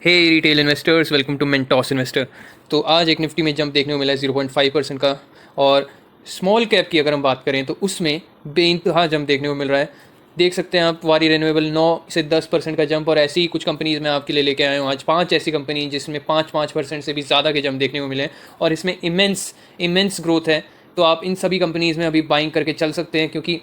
Hey retail investors, welcome to Mentos investor. तो आज एक निफ्टी में जंप देखने को मिला है 0.5% का। और स्मॉल कैप की अगर हम बात करें तो उसमें बेइंतहा जंप देखने को मिल रहा है। देख सकते हैं आप, वारी रिन्यूएबल 9 से 10% का जंप। और ऐसी ही कुछ कंपनीज़ मैं आपके लिए लेके आया हूँ आज, 5 ऐसी कंपनी जिसमें 5% से भी ज़्यादा के जंप देखने को मिले हैं और इसमें इमेंस ग्रोथ है। तो आप इन सभी कंपनीज़ में अभी बाइंग करके चल सकते हैं, क्योंकि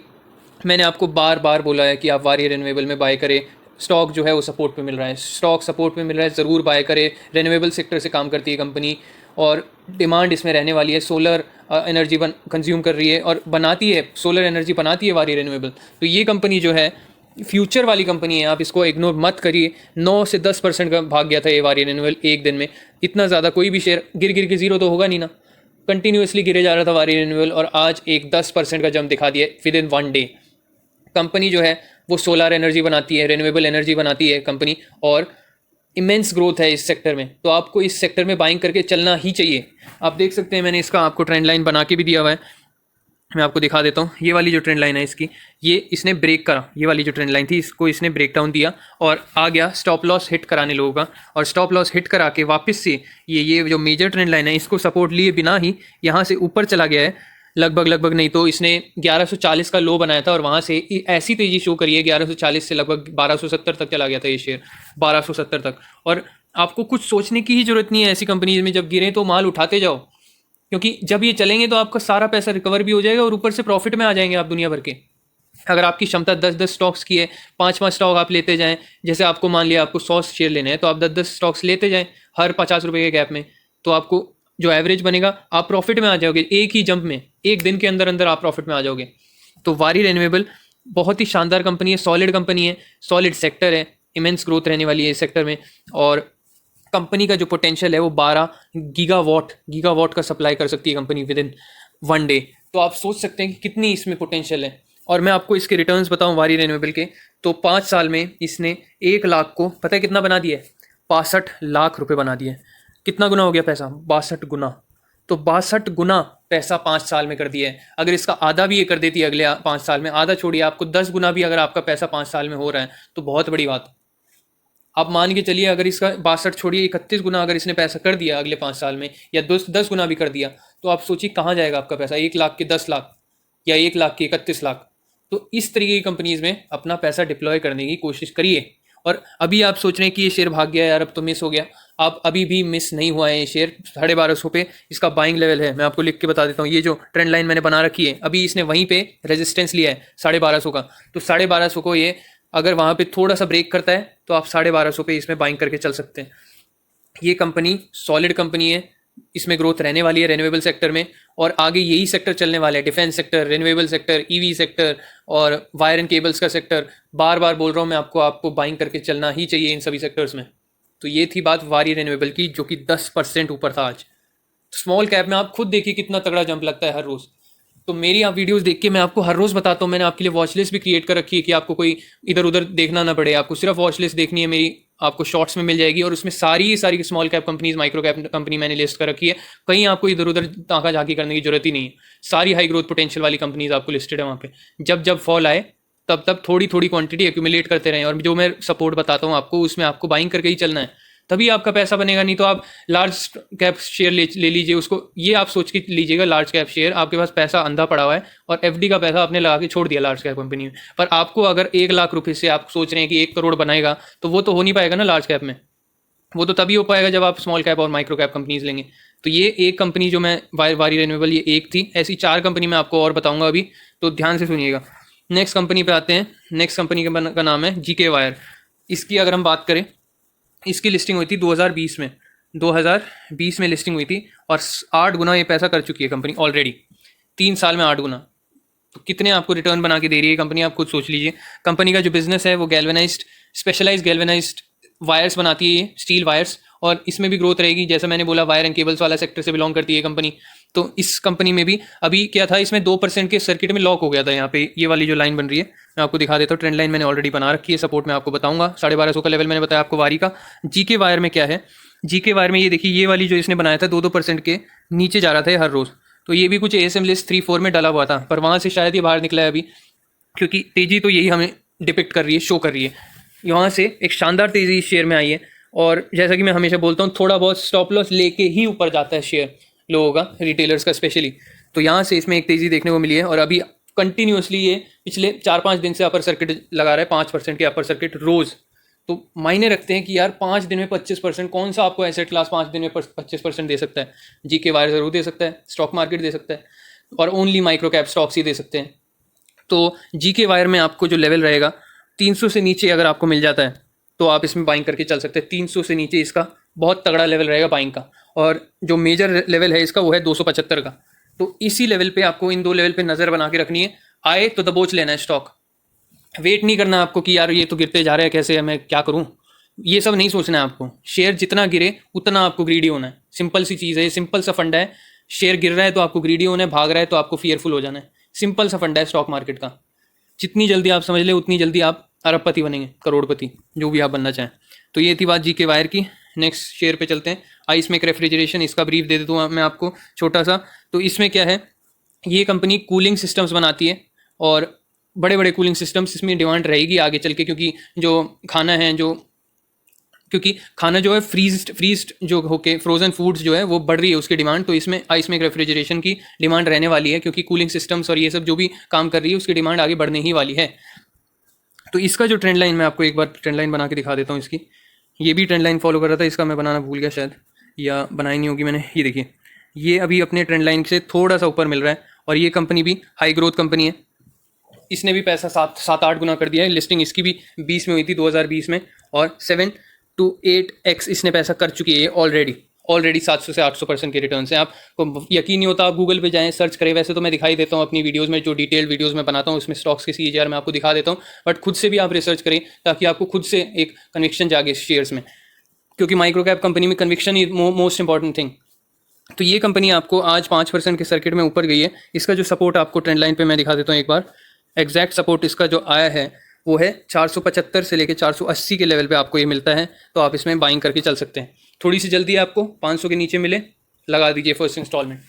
मैंने आपको बार बार बोला है कि आप वारी रिन्यूएबल में बाय करें। स्टॉक जो है वो सपोर्ट पे मिल रहा है, स्टॉक सपोर्ट पे मिल रहा है, ज़रूर बाय करें। रिन्यूएबल सेक्टर से काम करती है कंपनी और डिमांड इसमें रहने वाली है। सोलर एनर्जी कंज्यूम कर रही है और बनाती है, सोलर एनर्जी बनाती है वारी रिन्यूएबल। तो ये कंपनी जो है फ्यूचर वाली कंपनी है, आप इसको इग्नोर मत करिए। 9 से 10% का भाग गया था ये वारी रिन्यूएबल एक दिन में। इतना ज़्यादा कोई भी शेयर गिर गिर के ज़ीरो तो होगा नहीं ना, कंटिन्यूसली गिरे जा रहा था वारी रिन्यूएबल और आज एक 10% का जंप दिखा दिया विद इन 1 डे। कंपनी जो है वो सोलर एनर्जी बनाती है, रिन्यूएबल एनर्जी बनाती है कंपनी, और इमेंस ग्रोथ है इस सेक्टर में। तो आपको इस सेक्टर में बाइंग करके चलना ही चाहिए। आप देख सकते हैं, मैंने इसका आपको ट्रेंड लाइन बना के भी दिया हुआ है, मैं आपको दिखा देता हूँ। ये वाली जो ट्रेंड लाइन है इसकी, ये इसने ब्रेक करा, ये वाली जो ट्रेंड लाइन थी इसको इसने ब्रेक डाउन दिया और आ गया स्टॉप लॉस हिट कराने लोगों का। और स्टॉप लॉस हिट करा के वापस से ये जो मेजर ट्रेंड लाइन है इसको सपोर्ट लिए बिना ही यहाँ से ऊपर चला गया है। लगभग नहीं तो इसने 1140 का लो बनाया था और वहाँ से ऐसी तेज़ी शो करी है, 1140 से लगभग 1270 तक चला गया था ये शेयर, 1270 तक। और आपको कुछ सोचने की ही जरूरत नहीं है, ऐसी कंपनीज में जब गिरे तो माल उठाते जाओ, क्योंकि जब ये चलेंगे तो आपका सारा पैसा रिकवर भी हो जाएगा और ऊपर से प्रॉफिट में आ जाएंगे आप दुनिया भर के। अगर आपकी क्षमता 10-10 स्टॉक्स की है, 5-5 स्टॉक आप लेते जाएं, जैसे आपको मान लिया आपको 100 शेयर लेने हैं तो आप 10-10 स्टॉक्स लेते जाएं हर 50 रुपये के गैप में, तो आपको जो एवरेज बनेगा आप प्रॉफिट में आ जाओगे। एक ही जंप में, एक दिन के अंदर अंदर आप प्रॉफिट में आ जाओगे। तो वारी रिन्यूएबल बहुत ही शानदार कंपनी है, सॉलिड कंपनी है, सॉलिड सेक्टर है, इमेंस ग्रोथ रहने वाली है इस सेक्टर में। और कंपनी का जो पोटेंशियल है वो 12 गीगावाट का सप्लाई कर सकती है कंपनी विद इन 1 डे। तो आप सोच सकते हैं कि कितनी इसमें पोटेंशियल है। और मैं आपको इसके रिटर्न्स बताऊं वारी रिन्यूएबल के, तो 5 साल में इसने 1 लाख को पता है कितना बना दिया है? 62 लाख रुपए बना दिए। कितना गुना हो गया पैसा? 62 गुना। तो 62 गुना पैसा 5 साल में कर दिया है। अगर इसका आधा भी ये कर देती है अगले 5 साल में, आधा छोड़िए, आपको 10 गुना भी अगर आपका पैसा 5 साल में हो रहा है तो बहुत बड़ी बात। आप मान के चलिए, अगर इसका 62 छोड़िए 31 गुना अगर इसने पैसा कर दिया अगले 5 साल में, या 10 गुना भी कर दिया, तो आप सोचिए कहाँ जाएगा आपका पैसा? 1 लाख के 10 लाख या 1 लाख के 31 लाख। तो इस तरीके की कंपनीज में अपना पैसा डिप्लॉय करने की कोशिश करिए। और अभी आप सोच रहे हैं कि ये शेयर भाग गया यार, अब तो मिस हो गया। आप अभी भी मिस नहीं हुआ है, ये शेयर 1250 पे इसका बाइंग लेवल है। मैं आपको लिख के बता देता हूँ, ये जो ट्रेंड लाइन मैंने बना रखी है, अभी इसने वहीं पे रेजिस्टेंस लिया है 1250 का। तो 1250 को ये अगर वहाँ पे थोड़ा सा ब्रेक करता है तो आप 1250 पे इसमें बाइंग करके चल सकते हैं। ये कंपनी सॉलिड कंपनी है, इसमें ग्रोथ रहने वाली है रिन्यूएबल सेक्टर में, और आगे यही सेक्टर चलने वाला है। Defence sector, renewable sector, EV sector और वायर एंड केबल्स का सेक्टर। बार बार बोल रहा हूँ मैं आपको बाइंग करके चलना ही चाहिए इन सभी सेक्टर्स में। तो ये थी बात वारी रिन्यूएबल की, जो कि 10% ऊपर था आज। स्मॉल कैप में आप खुद देखिए कितना तगड़ा जंप लगता है हर रोज़। तो मेरी आप वीडियोस देख के मैं आपको हर रोज़ बताता हूँ। मैंने आपके लिए वॉच लिस्ट भी क्रिएट कर रखी है कि आपको कोई इधर उधर देखना ना पड़े, आपको सिर्फ वॉच लिस्ट देखनी है मेरी, आपको शॉर्ट्स में मिल जाएगी। और उसमें सारी small cap companies, micro cap company मैंने लिस्ट कर रखी है। कहीं आपको इधर उधर ताका झाकी करने की जरूरत ही नहीं है। सारी हाई ग्रोथ पोटेंशियल वाली कंपनीज आपको लिस्टेड है वहाँ पे। जब जब फॉल आए तब तब थोड़ी थोड़ी क्वांटिटी एक्यूमुलेट करते रहें, और जो मैं सपोर्ट बताता हूँ आपको उसमें आपको बाइंग करके ही चलना है, तभी आपका पैसा बनेगा। नहीं तो आप लार्ज कैप शेयर ले लीजिए उसको, ये आप सोच के लीजिएगा लार्ज कैप शेयर, आपके पास पैसा अंधा पड़ा हुआ है और एफडी का पैसा आपने लगा के छोड़ दिया लार्ज कैप कंपनी में। पर आपको अगर 1 लाख रुपए से आप सोच रहे हैं कि 1 करोड़ बनाएगा, तो वो तो हो नहीं पाएगा ना लार्ज कैप में। वो तो तभी हो पाएगा जब आप स्मॉल कैप और माइक्रो कैप कंपनीज लेंगे। तो ये एक कंपनी जो मैं वारी रिन्यूएबल, ये एक थी। ऐसी 4 कंपनी मैं आपको और बताऊंगा अभी, तो ध्यान से सुनिएगा। नेक्स्ट कंपनी पे आते हैं। नेक्स्ट कंपनी का नाम है जीके वायर। इसकी अगर हम बात करें, इसकी लिस्टिंग हुई थी 2020 में लिस्टिंग हुई थी, और 8 गुना ये पैसा कर चुकी है कंपनी ऑलरेडी। 3 साल में 8 गुना। तो कितने आपको रिटर्न बना के दे रही है कंपनी, आप खुद सोच लीजिए। कंपनी का जो बिजनेस है वो स्पेशलाइज्ड गैल्वेनाइज्ड वायर्स बनाती है, ये स्टील वायर्स, और इसमें भी ग्रोथ रहेगी। जैसा मैंने बोला, वायर एंड केबल्स वाला सेक्टर से बिलोंग करती है कंपनी। तो इस कंपनी में भी अभी क्या था, इसमें 2% के सर्किट में लॉक हो गया था। यहाँ पे ये वाली जो लाइन बन रही है मैं आपको दिखा देता हूँ। ट्रेंड लाइन मैंने ऑलरेडी बना रखी है, सपोर्ट में आपको बताऊंगा। 1250 का लेवल मैंने बताया आपको वारी का। जीके वायर में क्या है, जीके वायर में ये देखिए, ये वाली जो इसने बनाया था 2% के नीचे जा रहा था हर रोज़। तो ये भी कुछ ASM लिस्ट 3-4 में डला हुआ था, पर वहाँ से शायद ये बाहर निकला है अभी, क्योंकि तेज़ी तो यही हमें डिपिक्ट कर रही है, शो कर रही है। यहाँ से एक शानदार तेज़ी इस शेयर में आई है और जैसा कि मैं हमेशा बोलता हूँ, थोड़ा बहुत स्टॉप लॉस लेके ही ऊपर जाता है शेयर लोगों का, रिटेलर्स का स्पेशली। तो यहाँ से इसमें एक तेज़ी देखने को मिली है, और अभी कंटिन्यूसली ये पिछले 4-5 दिन से अपर सर्किट लगा रहा है, 5% के अपर सर्किट रोज़। तो मायने रखते हैं कि यार 5 दिन में 25%, कौन सा आपको एसेट क्लास 5 दिन में 25% दे सकता है? जीके वायर ज़रूर दे सकता है, स्टॉक मार्केट दे सकता है, और ओनली माइक्रो कैप स्टॉक्स ही दे सकते हैं। तो जीके वायर में आपको जो लेवल रहेगा 300 से नीचे अगर आपको मिल जाता है तो आप इसमें बाइंग करके चल सकते हैं। 300 से नीचे इसका बहुत तगड़ा लेवल रहेगा बाइंग का, और जो मेजर लेवल है इसका वो है 275 का। तो इसी लेवल पे आपको, इन दो लेवल पे नज़र बना के रखनी है। आए तो दबोच लेना है स्टॉक, वेट नहीं करना आपको कि यार ये तो गिरते जा रहे हैं, कैसे मैं क्या करूं, ये सब नहीं सोचना है आपको। शेयर जितना गिरे उतना आपको ग्रीडी होना है, सिंपल सी चीज़ है, ये सिंपल सा फंडा है। शेयर गिर रहा है तो आपको ग्रीडी होना है, भाग रहा है तो आपको फियरफुल हो जाना है। सिंपल सा फंडा है स्टॉक मार्केट का। जितनी जल्दी आप समझ ले उतनी जल्दी आप अरबपति बनेंगे, करोड़पति, जो भी आप बनना चाहें। तो ये थी बात जीके वायर की। नेक्स्ट शेयर पे चलते हैं। आइस मेक रेफ्रिजरेशन, इसका ब्रीफ दे देता हूँ मैं आपको छोटा सा। तो इसमें क्या है, ये कंपनी कूलिंग सिस्टम्स बनाती है, और बड़े बड़े कूलिंग सिस्टम्स इसमें डिमांड रहेगी आगे चल के, क्योंकि खाना जो है फ्रीज्ड जो होके फ्रोजन फूड्स जो है वो बढ़ रही है उसकी डिमांड। तो इसमें आइस मेक रेफ्रिजरेशन की डिमांड रहने वाली है, क्योंकि कूलिंग सिस्टम्स और ये सब जो भी काम कर रही है उसकी डिमांड आगे बढ़ने ही वाली है। तो इसका जो ट्रेंड लाइन, मैं आपको एक बार ट्रेंड लाइन बना के दिखा देता हूँ इसकी। ये भी ट्रेंड लाइन फॉलो कर रहा था, इसका मैं बनाना भूल गया शायद, या बनाई नहीं होगी मैंने। ये देखिए, ये अभी अपने ट्रेंड लाइन से थोड़ा सा ऊपर मिल रहा है, और ये कंपनी भी हाई ग्रोथ कंपनी है। इसने भी पैसा 7-8 गुना कर दिया है। लिस्टिंग इसकी भी 20 में हुई थी, 2020 में, और 7 to 8x इसने पैसा कर चुकी है ऑलरेडी 700 से 800% के रिटर्न से। आपको यकीन नहीं होता, आप गूगल पे जाएं, सर्च करें। वैसे तो मैं दिखाई देता हूँ अपनी वीडियोज़ में, जो डिटेल्ड वीडियोज़ में बनाता हूँ उसमें स्टॉक्स के CAGR मैं आपको दिखा देता हूँ, बट खुद से भी आप रिसर्च करें ताकि आपको खुद से एक कन्विक्शन जागे शेयर्स में, क्योंकि माइक्रो कैप कंपनी में conviction is most important thing. तो ये कंपनी आपको आज 5% के सर्किट में ऊपर गई है। इसका जो सपोर्ट आपको ट्रेंड लाइन पे मैं दिखा देता हूँ एक बार। एग्जैक्ट सपोर्ट इसका जो आया है वो है 475 से लेकर 480 के लेवल पे आपको ये मिलता है। तो आप इसमें बाइंग करके चल सकते हैं। थोड़ी सी जल्दी आपको 500 के नीचे मिले, लगा दीजिए फर्स्ट इंस्टॉलमेंट।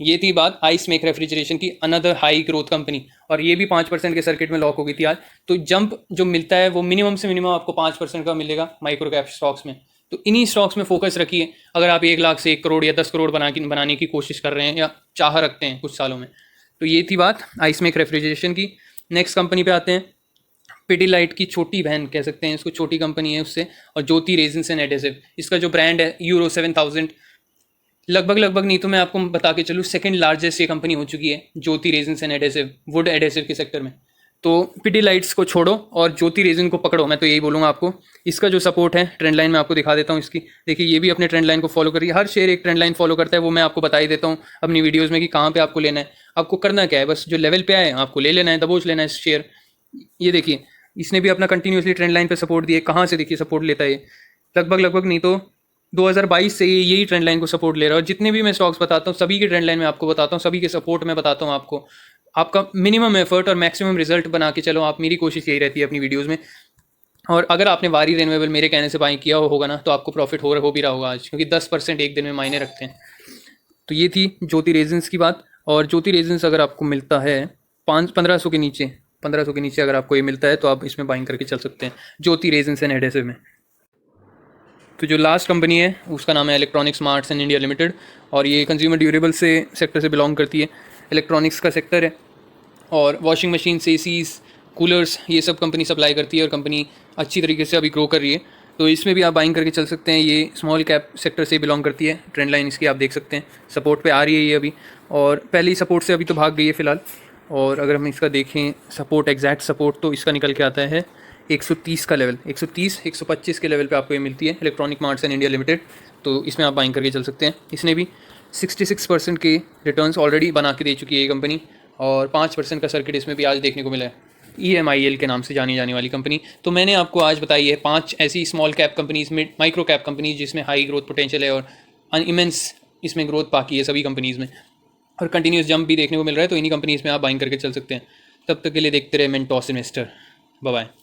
ये थी बात आइस मेक रेफ्रिजरेशन की, अनदर हाई ग्रोथ कंपनी, और ये भी 5% के सर्किट में लॉक हो गई थी आज। तो जंप जो मिलता है वो मिनिमम से मिनिमम आपको 5% का मिलेगा माइक्रो कैप स्टॉक्स में। तो इन्हीं स्टॉक्स में फोकस रखिए अगर आप 1 लाख से 1 करोड़ या 10 करोड़ बनाने की कोशिश कर रहे हैं या चाह रखते हैं कुछ सालों में। तो ये थी बात आइस मेक रेफ्रिजरेशन की। नेक्स्ट कंपनी पे आते हैं। पिडीलाइट की छोटी बहन कह सकते हैं इसको, छोटी कंपनी है उससे, और ज्योति रेजिन्स एंड एडेसिव। इसका जो ब्रांड है यूरो 7000, लगभग नहीं तो मैं आपको बता के चलूँ सेकंड लार्जेस्ट ये कंपनी हो चुकी है Jyoti resins and adhesive, wood adhesive के सेक्टर में। तो पिडीलाइट्स को छोड़ो और ज्योति रेजिन को पकड़ो, मैं तो यही बोलूँगा आपको। इसका जो सपोर्ट है ट्रेंड लाइन में आपको दिखा देता हूँ इसकी। देखिए ये भी अपने ट्रेंड लाइन को फॉलो कर रही है। हर शेयर एक ट्रेंड लाइन फॉलो करता है, वो मैं आपको बता ही देता हूँ अपनी वीडियोज़ में कि कहाँ पे आपको लेना है। आपको करना क्या है, बस जो लेवल पे आए आपको ले लेना है, दबोच लेना है शेयर। ये देखिए इसने भी अपना कंटिन्यूसली ट्रेंड लाइन पे सपोर्ट दिया। कहाँ से देखिए सपोर्ट लेता है, लगभग नहीं तो 2022 से यही ट्रेंड लाइन को सपोर्ट ले रहा है। और जितने भी मैं स्टॉक्स बताता हूँ सभी के ट्रेंड लाइन में आपको बताता हूँ, सभी के सपोर्ट में बताता हूँ आपको। आपका मिनिमम एफर्ट और मैक्सिमम रिजल्ट बना के चलो आप, मेरी कोशिश यही रहती है अपनी वीडियोज़ में। और अगर आपने वारी रेन्यूएबल मेरे कहने से बाई किया होगा ना, तो आपको प्रॉफिट हो भी रहा होगा आज, क्योंकि 10% एक दिन में मायने रखते हैं। तो ये थी ज्योति रेजिन्स की बात। और ज्योति रेजिन्स अगर आपको मिलता है 1500 के नीचे अगर आपको ये मिलता है तो आप इसमें बाइंग करके चल सकते हैं ज्योति रेजिन्स एंड एडेसिव में। तो जो लास्ट कंपनी है उसका नाम है electronics marts and India limited, और ये कंज्यूमर ड्यूरेबल से सेक्टर से बिलोंग करती है। इलेक्ट्रॉनिक्स का सेक्टर है, और वॉशिंग मशीन, एसीज, कूलर्स, ये सब कंपनी सप्लाई करती है, और कंपनी अच्छी तरीके से अभी ग्रो कर रही है। तो इसमें भी आप बाइंग करके चल सकते हैं। ये स्मॉल कैप सेक्टर से बिलोंग करती है। ट्रेंड लाइन इसकी आप देख सकते हैं, सपोर्ट पे आ रही है ये अभी, और पहली सपोर्ट से अभी तो भाग गई है फ़िलहाल। और अगर हम इसका देखें सपोर्ट, एग्जैक्ट सपोर्ट, तो इसका निकल के आता है 130 का लेवल, 130-125 के लेवल पे आपको ये मिलती है electronic marts and India limited. तो इसमें आप बाइंग करके चल सकते हैं। इसने भी 66% के रिटर्न्स ऑलरेडी बना के दे चुकी है ये कंपनी, और 5% का सर्किट इसमें भी आज देखने को मिला है। EMIL के नाम से जानी जाने वाली कंपनी। तो मैंने आपको आज बताई है 5 ऐसी small cap companies, mid micro cap companies जिसमें हाई ग्रोथ पोटेंशियल है और इमेंस इसमें ग्रोथ बाकी है सभी कंपनीज़ में, और कंटिन्यूस जंप भी देखने को मिल रहा है। तो इन्हीं कंपनीज़ में आप बाइंग करके चल सकते हैं। तब तक के लिए देखते रहे मेंटॉस इन्वेस्टर। Bye bye.